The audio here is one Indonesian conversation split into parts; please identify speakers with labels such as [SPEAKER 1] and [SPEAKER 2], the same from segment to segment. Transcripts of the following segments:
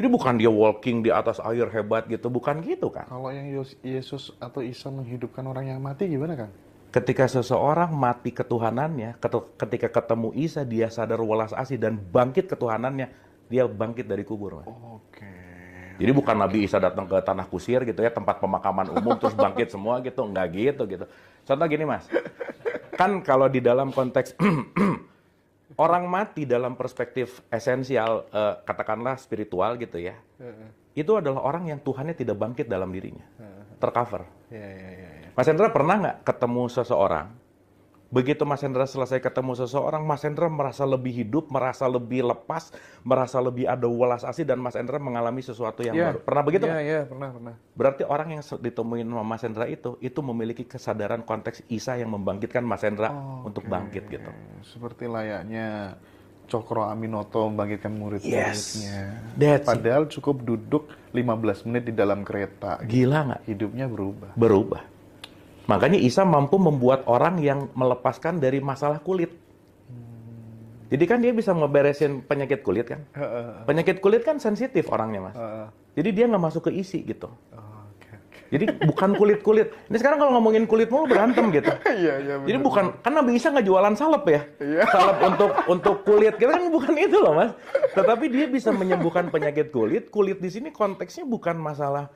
[SPEAKER 1] Jadi bukan dia walking di atas air hebat gitu, bukan gitu kan.
[SPEAKER 2] Kalau yang Yesus atau Isa menghidupkan orang yang mati gimana, Kang?
[SPEAKER 1] Ketika seseorang mati ketuhanannya, ketika ketemu Isa, dia sadar welas asih dan bangkit ketuhanannya, dia bangkit dari kubur, Mas.
[SPEAKER 2] Oke.
[SPEAKER 1] Jadi bukan Nabi Isa datang ke tanah kusir gitu ya, tempat pemakaman umum terus bangkit semua gitu, enggak gitu gitu. Contoh gini, Mas. Kan kalau di dalam konteks orang mati dalam perspektif esensial, katakanlah spiritual gitu ya, itu adalah orang yang Tuhannya tidak bangkit dalam dirinya, tercover.
[SPEAKER 2] Ya, ya, ya, ya.
[SPEAKER 1] Mas Hendra pernah nggak ketemu seseorang, begitu Mas Hendra selesai ketemu seseorang, Mas Hendra merasa lebih hidup, merasa lebih lepas, merasa lebih ada welas asih, dan Mas Hendra mengalami sesuatu yang
[SPEAKER 2] Ya,
[SPEAKER 1] baru. Pernah begitu
[SPEAKER 2] ya,
[SPEAKER 1] nggak?
[SPEAKER 2] ya, pernah.
[SPEAKER 1] Berarti orang yang ditemuin sama Mas Hendra itu memiliki kesadaran konteks Isa yang membangkitkan Mas Hendra untuk
[SPEAKER 2] Oke.
[SPEAKER 1] bangkit gitu.
[SPEAKER 2] Seperti layaknya Cokro Aminoto membangkitkan murid-muridnya.
[SPEAKER 1] That's it.
[SPEAKER 2] Padahal cukup duduk 15 menit di dalam kereta.
[SPEAKER 1] Gila nggak?
[SPEAKER 2] Hidupnya berubah.
[SPEAKER 1] Berubah. Makanya Isa mampu membuat orang yang melepaskan dari masalah kulit. Jadi kan dia bisa ngeberesin penyakit kulit kan? Penyakit kulit kan sensitif orangnya, Mas. Jadi dia nggak masuk ke isi gitu.
[SPEAKER 2] Oke.
[SPEAKER 1] Jadi bukan kulit-kulit. Ini sekarang kalau ngomongin kulit mulu berantem gitu.
[SPEAKER 2] Iya, iya.
[SPEAKER 1] Jadi bukan, kan Nabi Isa nggak jualan salep ya?
[SPEAKER 2] Iya.
[SPEAKER 1] Salep untuk kulit, kita kan bukan itu loh, Mas. Tetapi dia bisa menyembuhkan penyakit kulit. Kulit di sini konteksnya bukan masalah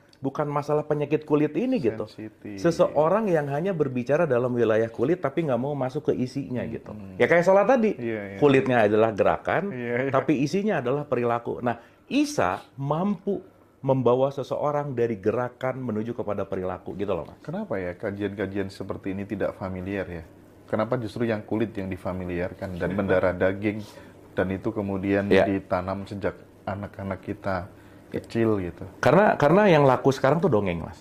[SPEAKER 1] penyakit kulit ini gitu.
[SPEAKER 2] Sensitif.
[SPEAKER 1] Seseorang yang hanya berbicara dalam wilayah kulit tapi nggak mau masuk ke isinya gitu. Ya kayak sholat tadi,
[SPEAKER 2] Iya, iya.
[SPEAKER 1] kulitnya adalah gerakan,
[SPEAKER 2] Iya, iya.
[SPEAKER 1] tapi isinya adalah perilaku. Nah, Isa mampu membawa seseorang dari gerakan menuju kepada perilaku gitu loh, Mas.
[SPEAKER 2] Kenapa ya kajian-kajian seperti ini tidak familiar ya? Kenapa justru yang kulit yang difamiliarkan dan mendarah daging dan itu kemudian
[SPEAKER 1] Ya.
[SPEAKER 2] ditanam sejak anak-anak kita kecil gitu?
[SPEAKER 1] Karena yang laku sekarang tuh dongeng, Mas.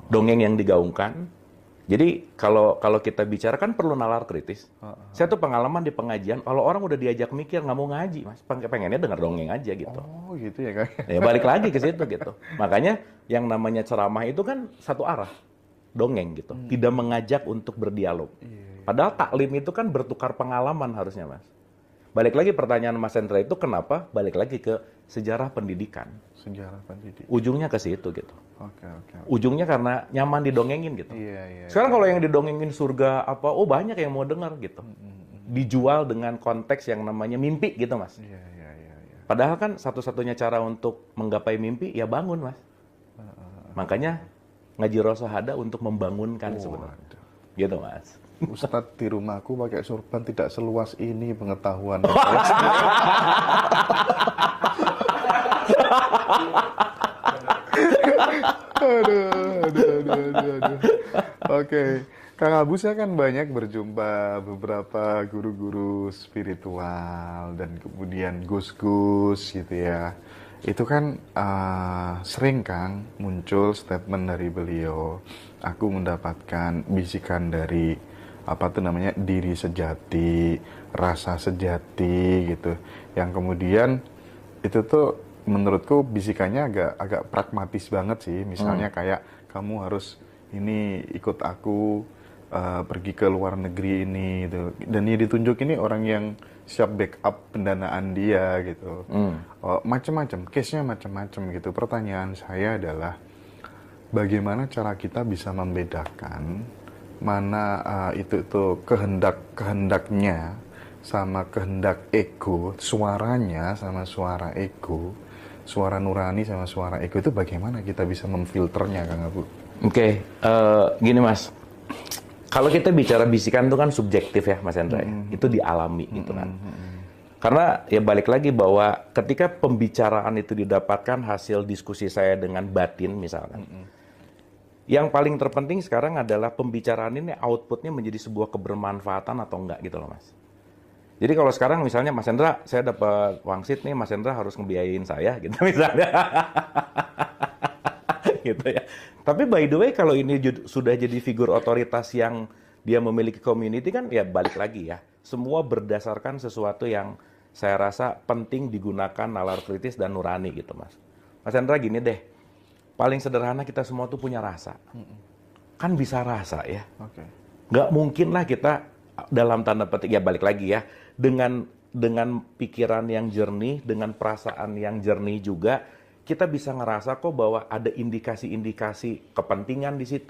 [SPEAKER 1] Dongeng yang digaungkan. Jadi kalau kita bicara kan perlu nalar kritis. Saya tuh pengalaman di pengajian, kalau orang udah diajak mikir nggak mau ngaji, Mas. Pengennya denger dongeng aja gitu.
[SPEAKER 2] Oh gitu ya, Kang?
[SPEAKER 1] Ya balik lagi ke situ gitu. Makanya yang namanya ceramah itu kan satu arah, dongeng gitu. Tidak mengajak untuk berdialog. Padahal taklim itu kan bertukar pengalaman harusnya, Mas. Balik lagi pertanyaan Mas Hendra itu kenapa? Balik lagi ke sejarah pendidikan.
[SPEAKER 2] Sejarah pendidik.
[SPEAKER 1] Ujungnya ke situ gitu.
[SPEAKER 2] Oke.
[SPEAKER 1] Ujungnya karena nyaman didongengin gitu.
[SPEAKER 2] Iya.
[SPEAKER 1] Sekarang kalau yang didongengin surga apa, oh banyak yang mau dengar gitu. Dijual dengan konteks yang namanya mimpi gitu, Mas.
[SPEAKER 2] Iya.
[SPEAKER 1] Padahal kan satu-satunya cara untuk menggapai mimpi ya bangun, Mas. Makanya ngaji rosohada untuk membangunkan sebenarnya. Gitu, Mas.
[SPEAKER 2] Ustadz di rumahku pakai sorban tidak seluas ini pengetahuan. Aduh. Oke, Kang Abu, saya kan banyak berjumpa beberapa guru-guru spiritual dan kemudian gus-gus gitu ya. Itu kan sering, Kang, muncul statement dari beliau. Aku mendapatkan bisikan dari diri sejati, rasa sejati gitu. Yang kemudian itu tuh menurutku bisikannya agak pragmatis banget sih. Misalnya kayak kamu harus ini ikut aku pergi ke luar negeri ini gitu. Dan yang ditunjuk ini orang yang siap backup pendanaan dia gitu. Macam-macam, case-nya macam-macam gitu. Pertanyaan saya adalah bagaimana cara kita bisa membedakan mana itu kehendaknya sama kehendak ego, suaranya sama suara ego, suara nurani sama suara ego, itu bagaimana kita bisa memfilternya, Kang Abu?
[SPEAKER 1] Oke, gini Mas, kalau kita bicara bisikan itu kan subjektif ya Mas Hendra ya, itu dialami gitu kan. Karena ya balik lagi bahwa ketika pembicaraan itu didapatkan hasil diskusi saya dengan batin misalkan, yang paling terpenting sekarang adalah pembicaraan ini outputnya menjadi sebuah kebermanfaatan atau enggak gitu loh, Mas. Jadi kalau sekarang misalnya Mas Hendra, saya dapat wangsit nih, Mas Hendra harus ngebiayain saya gitu misalnya. Gitu ya. Tapi by the way kalau ini sudah jadi figur otoritas yang dia memiliki community kan ya balik lagi ya. Semua berdasarkan sesuatu yang saya rasa penting digunakan nalar kritis dan nurani gitu, Mas. Mas Hendra gini deh, paling sederhana kita semua tuh punya rasa. Kan bisa rasa ya.
[SPEAKER 2] Oke.
[SPEAKER 1] Nggak mungkin lah kita dalam tanda petik, ya balik lagi ya, dengan dengan pikiran yang jernih, dengan perasaan yang jernih juga, kita bisa ngerasa kok bahwa ada indikasi-indikasi kepentingan di situ.